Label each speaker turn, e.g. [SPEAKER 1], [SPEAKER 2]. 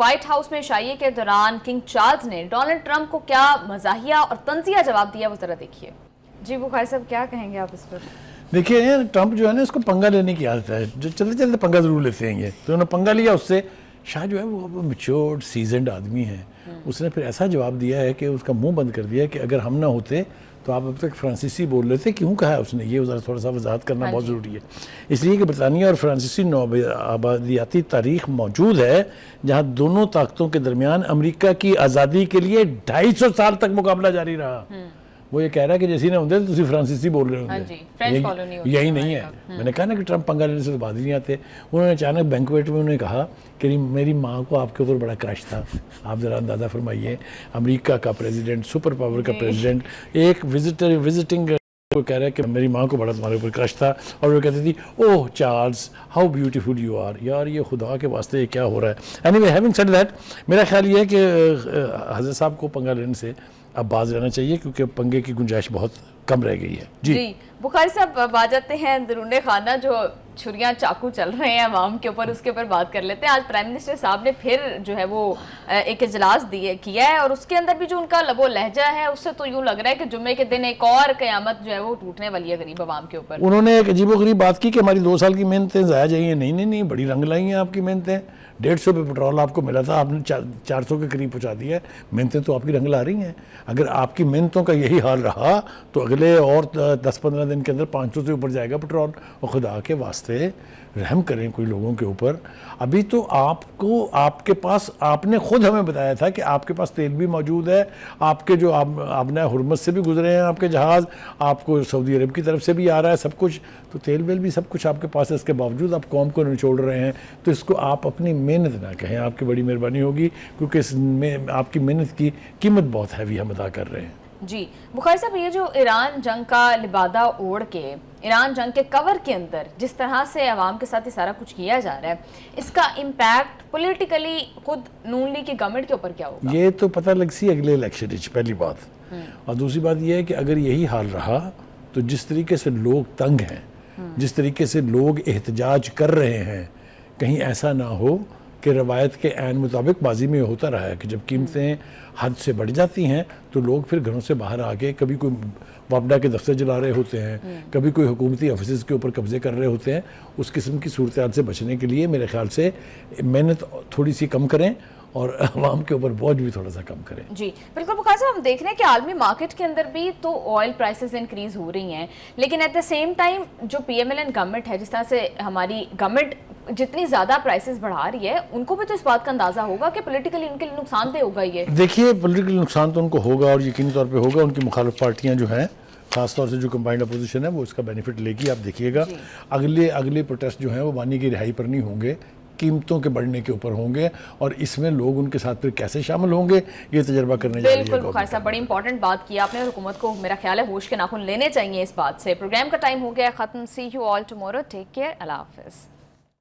[SPEAKER 1] White house میں شائعے کے دوران کنگ چارلز نے ڈونلڈ ٹرمپ کو کیا مزاحیہ اور طنزیہ جواب دیا وہ ذرا دیکھیے. جی بخاری صاحب کیا کہیں گے آپ اس پر؟
[SPEAKER 2] دیکھیے ٹرمپ جو ہے نا اس کو پنگا لینے کی عادت ہے, جو چلتے چلتے پنگا ضرور لیتے ہیں یہ, تو انہوں نے پنگا لیا اس سے. شاہ جو ہے وہ میچورڈ سیزنڈ آدمی ہے, اس نے پھر ایسا جواب دیا ہے کہ اس کا منہ بند کر دیا کہ اگر ہم نہ ہوتے تو آپ اب تک فرانسیسی بول رہے تھے, کیوں کہا ہے اس نے, یہ ذرا تھوڑا سا وضاحت کرنا بہت ضروری ہے. اس لیے کہ برطانیہ اور فرانسیسی آبادیاتی تاریخ موجود ہے جہاں دونوں طاقتوں کے درمیان امریکہ کی آزادی کے لیے 250 سال تک مقابلہ جاری رہا. وہ یہ کہہ رہا ہے کہ جیسی نہ ہوتے تو تسی فرانسیسی بول رہے ہوں گے, یہی نہیں ہے. میں نے کہا نا کہ ٹرمپ پنگا لینے سے تو بات ہی نہیں آتے. انہوں نے اچانک بینکویٹ میں انہوں نے کہا کہ میری ماں کو آپ کے اوپر بڑا کرش تھا. آپ ذرا اندازہ فرمائیے, امریکہ کا پریزیڈنٹ, سپر پاور کا پریزیڈنٹ, ایک وزٹنگ وہ کہہ رہا ہے کہ میری ماں کو بڑا تمہارے اوپر کرش تھا, اور وہ کہتی تھی oh Charles how beautiful you are. یار یہ خدا کے واسطے یہ کیا ہو رہا ہے. Any way having said that, میرا خیال یہ ہے کہ حضرت صاحب کو پنگا لینے سے اب باز رہنا چاہیے کیونکہ پنگے کی گنجائش بہت کم رہ گئی ہے. جی
[SPEAKER 1] بخاری صاحب اب آ جاتے ہیں اندرون خانہ, جو چھریاں چاقو چل رہے ہیں عوام کے اوپر, اس کے اوپر بات کر لیتے ہیں. آج پرائم منسٹر صاحب نے پھر جو ہے وہ ایک اجلاس کیا ہے, اور اس کے اندر بھی جو ان کا لب و لہجہ ہے اس سے تو یوں لگ رہا ہے کہ جمعے کے دن ایک اور قیامت جو ہے وہ ٹوٹنے والی ہے غریب عوام کے اوپر.
[SPEAKER 2] انہوں نے ایک عجیب و غریب بات کی کہ ہماری 2 سال کی محنتیں ضائع جائیں ہیں. نہیں, بڑی رنگ لائی ہیں آپ کی محنتیں. 150 پہ پٹرول آپ کو ملا تھا, آپ نے 400 کے قریب پہنچا دیا ہے. محنتیں تو آپ کی رنگ لا رہی ہیں. اگر آپ کی محنتوں کا یہی حال رہا تو اگلے اور 10-15 دن کے اندر 500 سے اوپر جائے گا پٹرول. اور خدا کے واسطے رحم کریں کوئی لوگوں کے اوپر. ابھی تو آپ کے پاس, آپ نے خود ہمیں بتایا تھا کہ آپ کے پاس تیل بھی موجود ہے, آپ کے جو آبنائے حرمت سے بھی گزرے ہیں آپ کے جہاز, آپ کو سعودی عرب کی طرف سے بھی آ رہا ہے سب کچھ, تو تیل ویل بھی سب کچھ آپ کے پاس ہے. اس کے باوجود آپ قوم کو نچوڑ رہے ہیں, تو اس کو آپ اپنی محنت نہ کہیں. آپ کی بڑی مہربانی ہوگی کیونکہ اس میں آپ کی محنت کی قیمت بہت ہیوی ہم ادا کر رہے ہیں.
[SPEAKER 1] جی بخاری صاحب, یہ جو ایران جنگ کا لبادہ اوڑھ کے ایران جنگ کے کور کے اندر جس طرح سے عوام کے ساتھ یہ سارا کچھ کیا جا رہا ہے, اس کا امپیکٹ پولیٹیکلی خود نون لیگ کی گورنمنٹ کے اوپر کیا ہوگا؟
[SPEAKER 2] یہ تو پتہ لگ سی اگلے الیکشن, پہلی بات. اور دوسری بات یہ ہے کہ اگر یہی حال رہا تو جس طریقے سے لوگ تنگ ہیں, جس طریقے سے لوگ احتجاج کر رہے ہیں, کہیں ایسا نہ ہو کہ روایت کے عین مطابق بازی میں ہوتا رہا ہے کہ جب قیمتیں حد سے بڑھ جاتی ہیں تو لوگ پھر گھروں سے باہر آ کے کبھی کوئی وابڈا کے دفتر جلا رہے ہوتے ہیں, کبھی کوئی حکومتی آفیسز کے اوپر قبضے کر رہے ہوتے ہیں. اس قسم کی صورتحال سے بچنے کے لیے میرے خیال سے محنت تھوڑی سی کم کریں اور عوام کے اوپر بوجھ بھی تھوڑا سا کم کریں.
[SPEAKER 1] جی بالکل بخاری صاحب, ہم دیکھ رہے ہیں کہ عالمی مارکیٹ کے اندر بھی تو آئل پرائسز انکریز ہو رہی ہیں, لیکن ایٹ دا سیم ٹائم جو P M L N government ہے, جس طرح سے ہماری گورنمنٹ جتنی زیادہ پرائسز بڑھا رہی ہے, ان کو بھی تو اس بات کا اندازہ ہوگا کہ پولیٹیکلی ان کے لیے نقصان دہ ہوگا. یہ
[SPEAKER 2] دیکھیے پولیٹیکل نقصان تو ان کو ہوگا اور یقینی طور پہ ہوگا. ان کی مخالف پارٹیاں جو ہیں, خاص طور سے جو کمبائنڈ اپوزیشن ہے, وہ اس کا بینیفٹ لے گی. آپ دیکھیے گا اگلے پروٹیسٹ جو ہیں وہ وانی کی رہائی پر نہیں ہوں گے, قیمتوں کے بڑھنے کے اوپر ہوں گے, اور اس میں لوگ ان کے ساتھ پھر کیسے شامل ہوں گے یہ تجربہ کرنے جا رہی ہے.
[SPEAKER 1] بالکل بخاری صاحب, بڑی امپورٹنٹ بات کی آپ نے, اور حکومت کو میرا خیال ہے ہوش کے ناخن لینے چاہیے اس بات سے. پروگرام کا ٹائم ہو گیا ختم. See you all tomorrow, take care, اللہ حافظ.